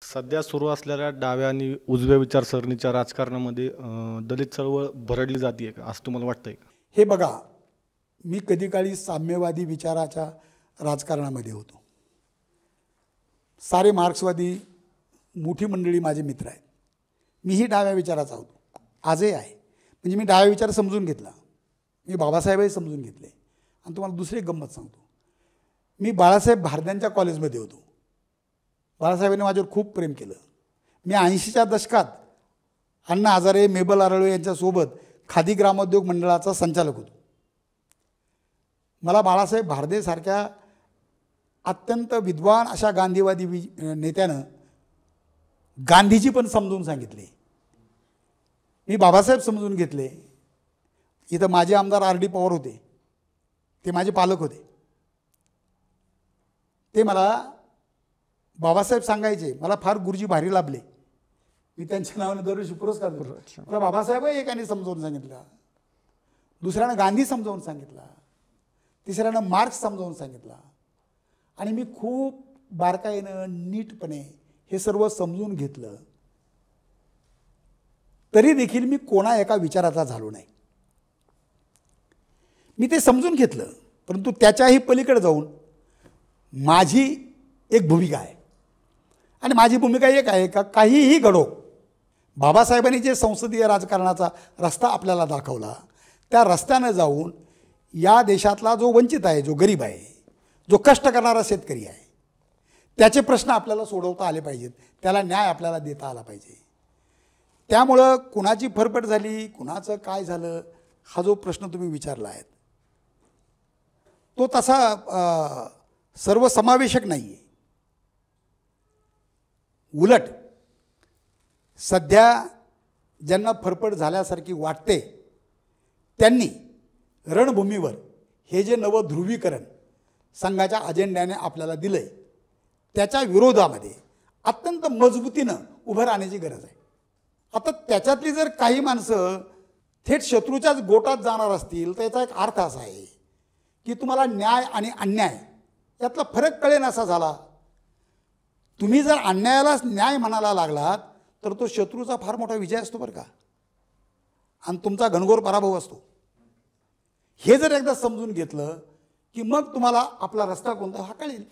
सध्या सुरू असलेल्या डाव्या आणि उजव्या विचारसरणीच्या राजकारणामध्ये दलित चळवळ भरडली जाते का असं तुम्हाला वाटतंय का? हे बघा, मी कधी काळी साम्यवादी विचाराच्या राजकारणामध्ये होतो. सारे मार्क्सवादी मोठी मंडळी माझे मित्र आहेत. मीही डाव्या विचाराचा होतो, आजही आहे. म्हणजे मी डाव्या विचार समजून घेतला. मी बाबासाहेबही समजून घेतले. आणि तुम्हाला दुसरी गंमत सांगतो, मी बाळासाहेब भारद्यांच्या कॉलेजमध्ये होतो. बाळासाहेबांनी माझ्यावर खूप प्रेम केलं. मी 80च्या दशकात अण्णा हजारे, मेबल आरळवे यांच्यासोबत खादी ग्रामोद्योग मंडळाचा संचालक होतो. मला बाळासाहेब भारदेसारख्या अत्यंत विद्वान अशा गांधीवादी नेत्यानं गांधीजी पण समजून सांगितले. मी बाबासाहेब समजून घेतले. इथं माझे आमदार R.D. पवार होते, ते माझे पालक होते. ते मला बाबासाहेब सांगायचे, मला फार गुरुजी भारी लाभले. मी त्यांच्या नावाने दरवर्षी पुरस्कार देतो. मला बाबासाहेब एकाने समजावून सांगितलं, दुसऱ्यानं गांधी समजावून सांगितला, तिसऱ्यानं मार्क्स समजावून सांगितला. आणि मी खूप बारकाईनं नीटपणे हे सर्व समजून घेतलं. तरी देखील मी कोणा एका विचाराचा झालो नाही. मी ते समजून घेतलं, परंतु त्याच्याही पलीकडे जाऊन माझी एक भूमिका आहे. आणि माझी भूमिका एक आहे का काहीही घडो, बाबासाहेबांनी जे संसदीय राजकारणाचा रस्ता आपल्याला दाखवला, त्या रस्त्यानं जाऊन या देशातला जो वंचित आहे, जो गरीब आहे, जो कष्ट करणारा शेतकरी आहे, त्याचे प्रश्न आपल्याला सोडवता आले पाहिजेत. त्याला न्याय आपल्याला देता आला पाहिजे. त्यामुळं कुणाची फरफट झाली, कुणाचं काय झालं, हा जो प्रश्न तुम्ही विचारला आहे तो तसा सर्वसमावेशक नाही आहे. उलट सध्या ज्यांना फरफट झाल्यासारखी वाटते त्यांनी रणभूमीवर हे जे नवं ध्रुवीकरण संघाच्या अजेंड्याने आपल्याला दिलं आहे, त्याच्या विरोधामध्ये अत्यंत मजबूतीनं उभं राहण्याची गरज आहे. आता त्याच्यातली जर काही माणसं थेट शत्रूच्याच गोटात जाणार असतील तर याचा एक अर्थ असा आहे की तुम्हाला न्याय आणि अन्याय यातला फरक कळेन असा झाला. तुम्ही जर अन्यायालाच न्याय म्हणायला लागलात तर तो शत्रूचा फार मोठा विजय असतो बरं का, आणि तुमचा घनघोर पराभव असतो. हे जर एकदा समजून घेतलं की मग तुम्हाला आपला रस्ता कोणता हा कळेल.